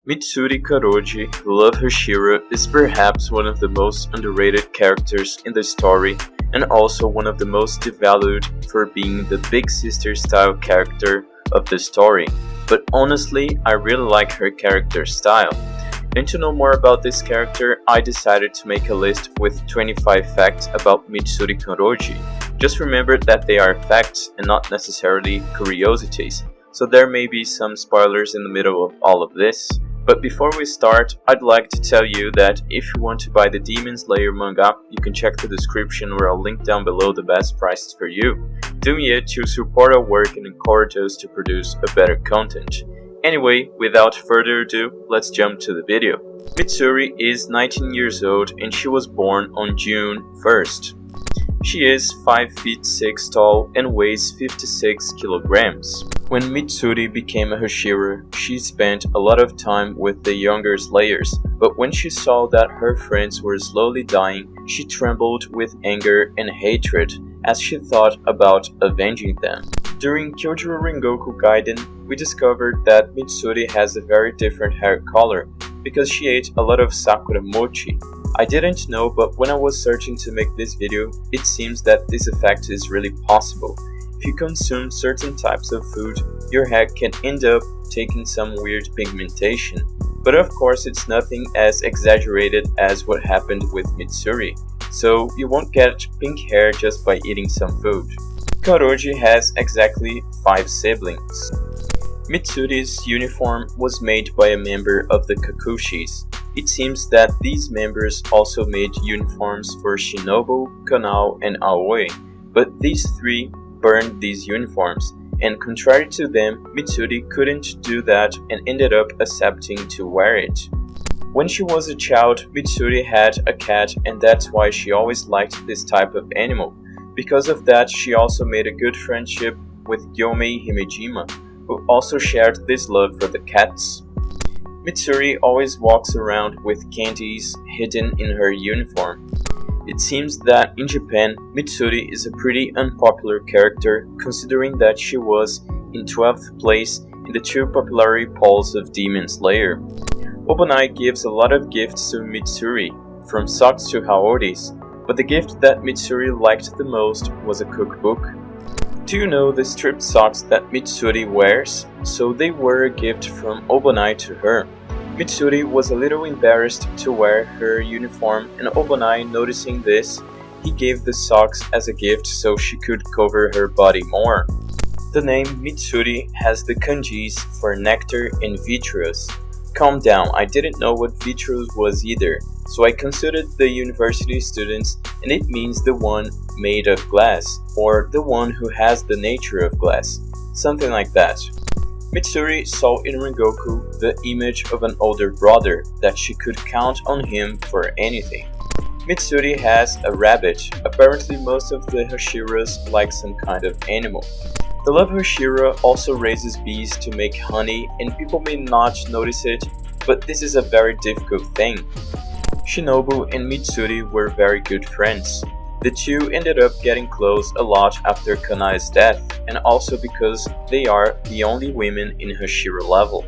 Mitsuri Kanroji, Love Hashira, is perhaps one of the most underrated characters in the story and also one of the most devalued for being the big sister style character of the story. But honestly, I really like her character style. And to know more about this character, I decided to make a list with 25 facts about Mitsuri Kanroji. Just remember that they are facts and not necessarily curiosities, so there may be some spoilers in the middle of all of this. But before we start, I'd like to tell you that if you want to buy the Demonslayer manga, you can check the description where I'll link down below the best prices for you. Doing it to support our work and encourage us to produce a better content. Anyway, without further ado, let's jump to the video. Mitsuri is 19 years old and she was born on June 1st. She is 5 feet 6 tall and weighs 56 kilograms. When Mitsuri became a Hashira, she spent a lot of time with the younger slayers, but when she saw that her friends were slowly dying, she trembled with anger and hatred as she thought about avenging them. During Kyojuro Rengoku Gaiden, we discovered that Mitsuri has a very different hair color because she ate a lot of sakura mochi. I didn't know, but when I was searching to make this video, it seems that this effect is really possible. If you consume certain types of food, your hair can end up taking some weird pigmentation. But of course it's nothing as exaggerated as what happened with Mitsuri, so you won't get pink hair just by eating some food. Kanroji has exactly 5 siblings. Mitsuri's uniform was made by a member of the Kakushis. It seems that these members also made uniforms for Shinobu, Kanao, and Aoi, but these three burned these uniforms, and contrary to them, Mitsuri couldn't do that and ended up accepting to wear it. When she was a child, Mitsuri had a cat and that's why she always liked this type of animal. Because of that, she also made a good friendship with Gyomei Himejima, who also shared this love for the cats. Mitsuri always walks around with candies hidden in her uniform. It seems that in Japan, Mitsuri is a pretty unpopular character considering that she was in 12th place in the 2 popularity polls of Demonslayer. Obonai gives a lot of gifts to Mitsuri, from socks to haoris, but the gift that Mitsuri liked the most was a cookbook. Do you know the striped socks that Mitsuri wears? So they were a gift from Obonai to her. Mitsuri was a little embarrassed to wear her uniform, and Obonai, noticing this, he gave the socks as a gift so she could cover her body more. The name Mitsuri has the kanjis for nectar and vitreous. Calm down, I didn't know what vitreous was either, so I consulted the university students and it means the one made of glass, or the one who has the nature of glass, something like that. Mitsuri saw in Rengoku the image of an older brother that she could count on him for anything. Mitsuri has a rabbit. Apparently most of the Hashiras like some kind of animal. The Love Hashira also raises bees to make honey, and people may not notice it, but this is a very difficult thing. Shinobu and Mitsuri were very good friends. The two ended up getting close a lot after Kanai's death, and also because they are the only women in Hashira level.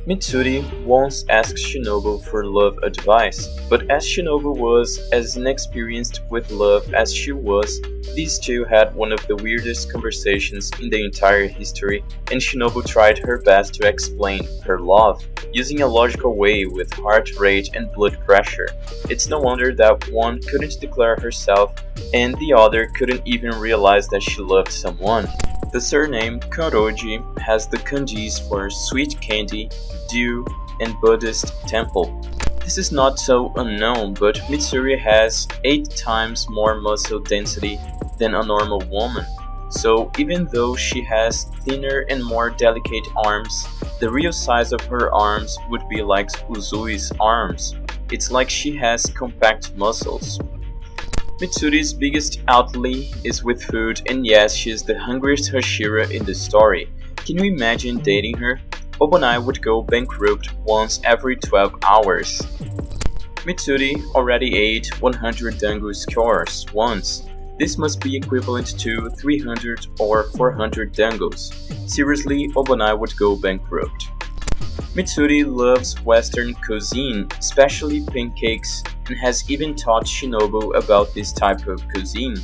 Mitsuri once asked Shinobu for love advice, but as Shinobu was as inexperienced with love as she was, these two had one of the weirdest conversations in the entire history, and Shinobu tried her best to explain her love, using a logical way with heart rate and blood pressure. It's no wonder that one couldn't declare herself, and the other couldn't even realize that she loved someone. The surname Kanroji has the kanjis for sweet candy, dew, and Buddhist temple. This is not so unknown, but Mitsuri has 8 times more muscle density than a normal woman. So even though she has thinner and more delicate arms, the real size of her arms would be like Uzui's arms. It's like she has compact muscles. Mitsuri's biggest outlay is with food, and yes, she is the hungriest Hashira in the story. Can you imagine dating her? Obonai would go bankrupt once every 12 hours. Mitsuri already ate 100 dango skewers once. This must be equivalent to 300 or 400 dangos. Seriously, Obonai would go bankrupt. Mitsuri loves Western cuisine, especially pancakes, and has even taught Shinobu about this type of cuisine.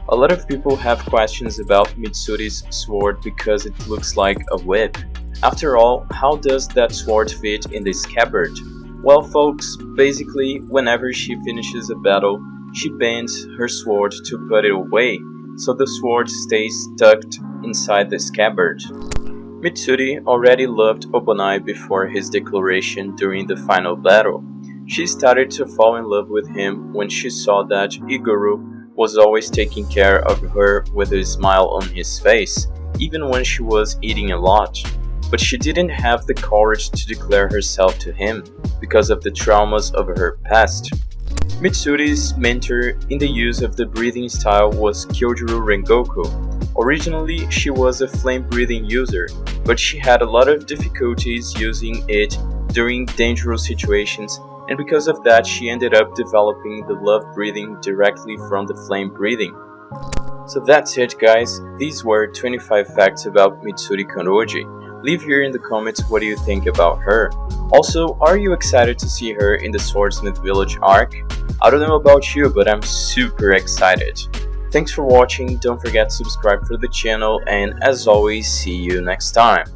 A lot of people have questions about Mitsuri's sword because it looks like a whip. After all, how does that sword fit in the scabbard? Well folks, basically whenever she finishes a battle, she bends her sword to put it away, so the sword stays tucked inside the scabbard. Mitsuri already loved Obonai before his declaration during the final battle. She started to fall in love with him when she saw that Iguru was always taking care of her with a smile on his face, even when she was eating a lot. But she didn't have the courage to declare herself to him because of the traumas of her past. Mitsuri's mentor in the use of the breathing style was Kyojuro Rengoku. Originally, she was a flame-breathing user, but she had a lot of difficulties using it during dangerous situations, and because of that she ended up developing the love breathing directly from the flame breathing. So that's it guys, these were 25 facts about Mitsuri Kanroji. Leave here in the comments what do you think about her. Also, are you excited to see her in the Swordsmith Village arc? I don't know about you, but I'm super excited. Thanks for watching, don't forget to subscribe for the channel, and as always, see you next time.